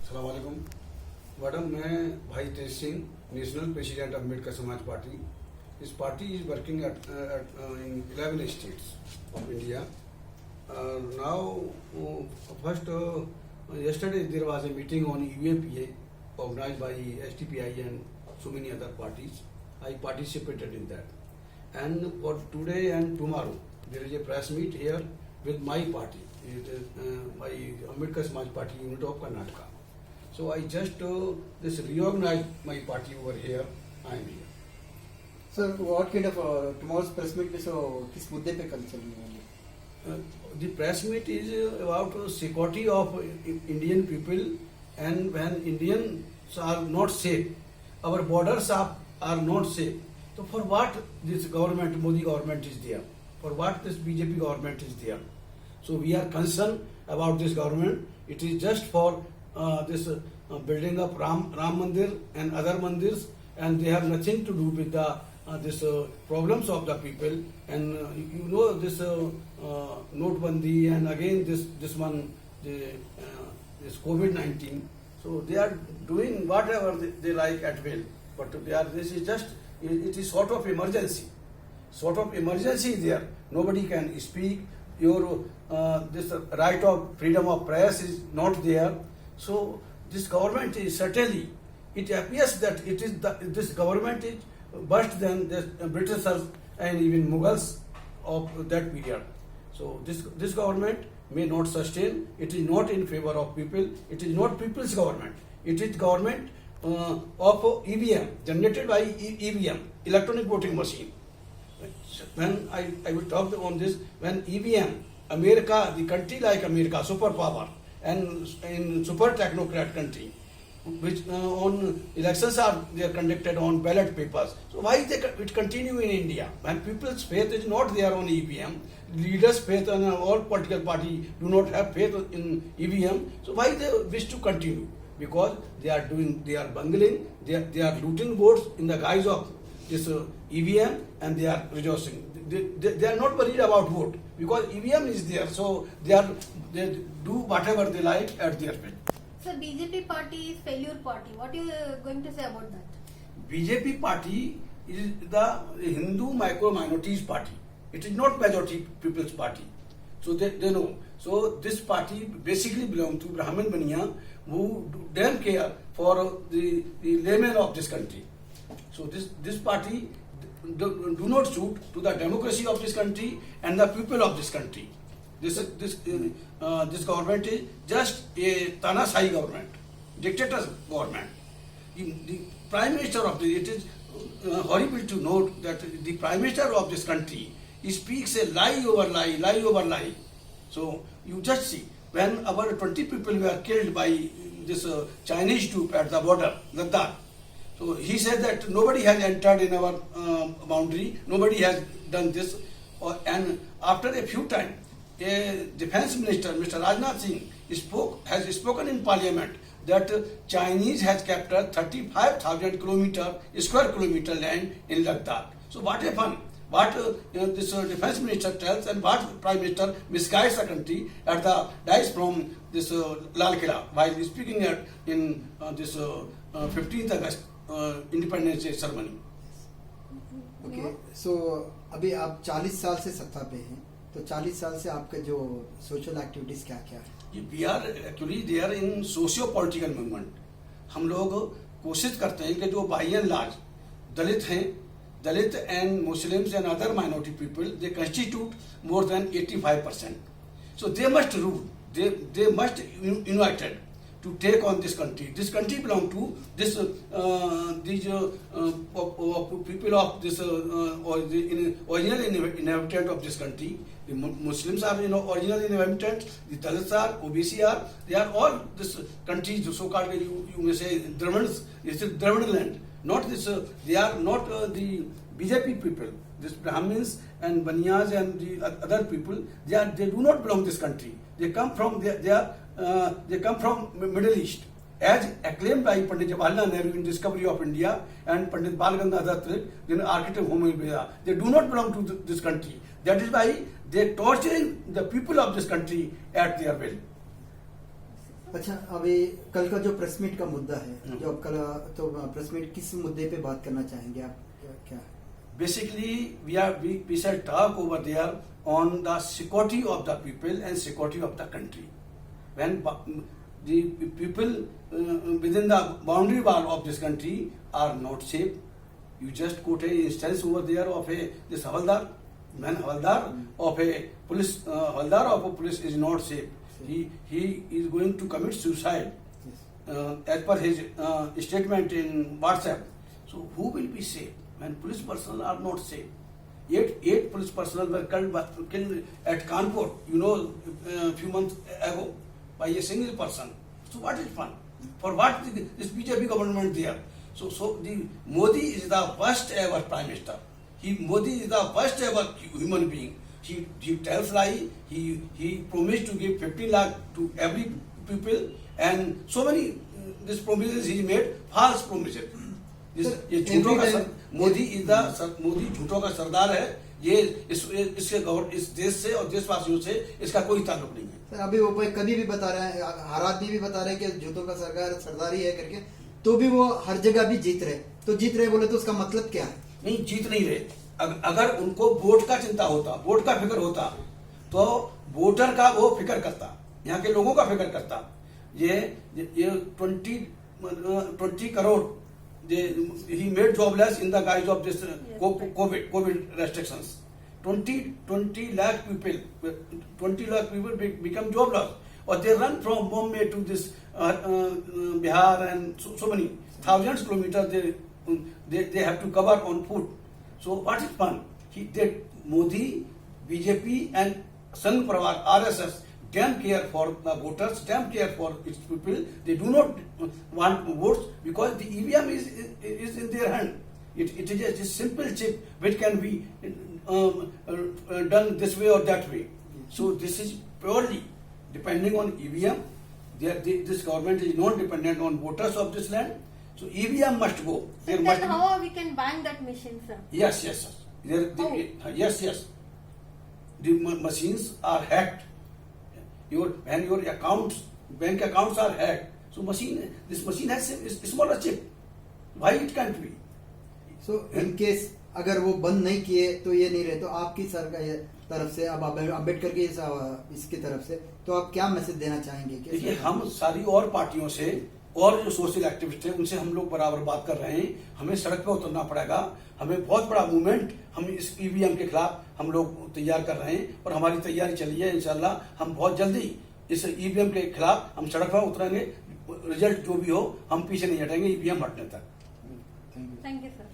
अस्सलाम वालेकुम मैडम, मैं भाई Tej Singh, national president of Ambedkar Samaj Party. This party is working in 11 states of India. Yesterday there was a meeting on UAPA organized by STPI and so many other parties. I participated in that. And for today and tomorrow, there is a press meet here with my party, my Ambedkar Samaj Party unit of Karnataka. So I just this reorganized my party over here. I am here. Sir, what kind of tomorrow's press meet में किस मुद्दे पे कल चलने वाले? The press meet is about security of Indian people, and when Indians are not safe, our borders are not safe. So for what this government, Modi government is there? For what this BJP government is there? So we are concerned about this government. It is just for this building of Ram Mandir and other mandirs, and they have nothing to do with the this problems of the people. And you know this Notbandi, and again this one this COVID-19. So they are doing whatever they like at will. But this is just it is sort of emergency. Sort of emergency there. Nobody can speak. Your this right of freedom of press is not there. So this government is certainly, it appears that it is this government is worse than the Britishers and even Mughals of that period. So this government may not sustain. It is not in favor of people. It is not people's government. It is government of EVM, generated by EVM, electronic voting machine. When I will talk on this, when EVM, America, the country like America, superpower, and in super technocrat country, which on elections they are conducted on ballot papers. So why it continue in India? When people's faith is not there on EVM, leaders' faith and all political party do not have faith in EVM. So why they wish to continue? Because they are bungling, they are looting votes in the guise of this EVM, and they are rejoicing. They are not worried about vote because EVM is there. So they do whatever they like at their will. So BJP party is failure party. What are you going to say about that? BJP party is the Hindu minorities party. It is not majority people's party. So they know. So this party basically belongs to Brahmin Baniya, who don't care for the layman of this country. So this party do not suit to the democracy of this country and the people of this country. This government is just a Tanasai government, dictator government. The Prime Minister of it is horrible to note that the Prime Minister of this country speaks a lie over lie, lie over lie. So you just see, when our 20 people were killed by this Chinese troop at the border, Ladakh. So he said that nobody has entered in our boundary, nobody has done this. And after a few times, a defense minister, Mr. Rajnath Singh, has spoken in parliament that Chinese has captured 35,000 square kilometer land in Ladakh. So what happened? What this defense minister tells, and what prime minister misguides the country at the dice from this Lal Killa while speaking in this 15th August Independence Day ceremony. Okay, so अभी आप 40 साल से सत्ता पे हैं, तो 40 साल से आपका जो सोशल एक्टिविटीज क्या क्या है? We are actually there in socio-political movement. हम लोग कोशिश करते हैं कि जो by and large दलित हैं, Dalit and Muslims and other minority people, they constitute more than 85%. So they must rule. They must united to take on this country. This country belongs to this these people of this the original inhabitant of this country. The Muslims are original inhabitants. The Dalits are, OBC are. They are all this country, so-called you may say Dravins. It's a Dravid land. Not this. They are not the BJP people. This Brahmins and Baniyas and the other people. They do not belong to this country. They come from they come from Middle East, as acclaimed by Pandit Jawaharlal Nehru in discovery of India and Pandit Bal Gangadhar Tilak, the architect of Homo India. They do not belong to this country. That is why they torturing the people of this country at their will. अच्छा, अभी कल का जो press meet का मुद्दा है, हम्म। जो आप कल तो प्रेस मीट किस मुद्दे पे बात करना चाहेंगे आप, क्या है? Basically, we shall talk over there on the security of the people and security of the country. When the people within the boundary wall of this country are not safe, you just quote a instance over there of this Havaldar. When Havaldar of a police Havaldar of a police is not safe, he is going to commit suicide Yes. as per his statement in WhatsApp. So who will be safe when police personnel are not safe? Eight police personnel were killed at Kanpur, a few months ago by a single person. So what is fun? For what this BJP government there? So the Modi is the first ever prime minister. Modi is the first ever human being. He tells lie. He promised to give 15 lakh to every people, and so many these promises he made, false promises. ये झूठों का मोदी झूठों का सरदार है। ये इस देश से और देशवासियों से इसका कोई ताल्लुक नहीं है। सर, अभी वो कभी भी बता रहे हैं, हर आदमी भी बता रहे हैं कि झूठों का सरदार ही है करके, तो भी वो हर जगह भी जीत रहे। तो जीत रहे बोले तो उसका मतलब क्या है? नहीं, जीत नहीं रहे। अगर उनको वोट का चिंता होता, वोट का फिक्र होता, तो वोटर का वो फिक्र करता, यहाँ के लोगों का फिक्र करता। ये 20 crore he made jobless in the guise of this COVID restrictions. 20 lakh people become jobless, or they run from Bombay to this Bihar, and so many thousands kilometers they have to cover on foot. So what is fun? Modi, BJP and Sangh Parwar, RSS, damn care for the voters, damn care for its people. They do not want votes because the EVM is in their hand. It is a simple chip which can be done this way or that way. So this is purely depending on EVM. This government is not dependent on voters of this land. So EVM must go. So then how we can ban that machine, sir? Yes. Yes. The machines are hacked. When your bank accounts are hacked, so this machine has a smaller chip. Why it can't be? So in case अगर वो बंद नहीं किए तो ये नहीं रहे, तो आपकी सरकार तरफ से, अब अम्बेडकर की इसकी तरफ से, तो आप क्या मैसेज देना चाहेंगे? देखिए, हम सारी और पार्टियों से और जो सोशल एक्टिविस्ट है उनसे हम लोग बराबर बात कर रहे हैं। हमें सड़क पे उतरना पड़ेगा। हमें बहुत बड़ा मूवमेंट हम इस ईवीएम के खिलाफ हम लोग तैयार कर रहे हैं, और हमारी तैयारी चली है। इंशाल्लाह हम बहुत जल्दी इस ईवीएम के खिलाफ हम सड़क पर उतरेंगे। रिजल्ट जो भी हो, हम पीछे नहीं हटेंगे ईवीएम हटने तक। Thank you, sir.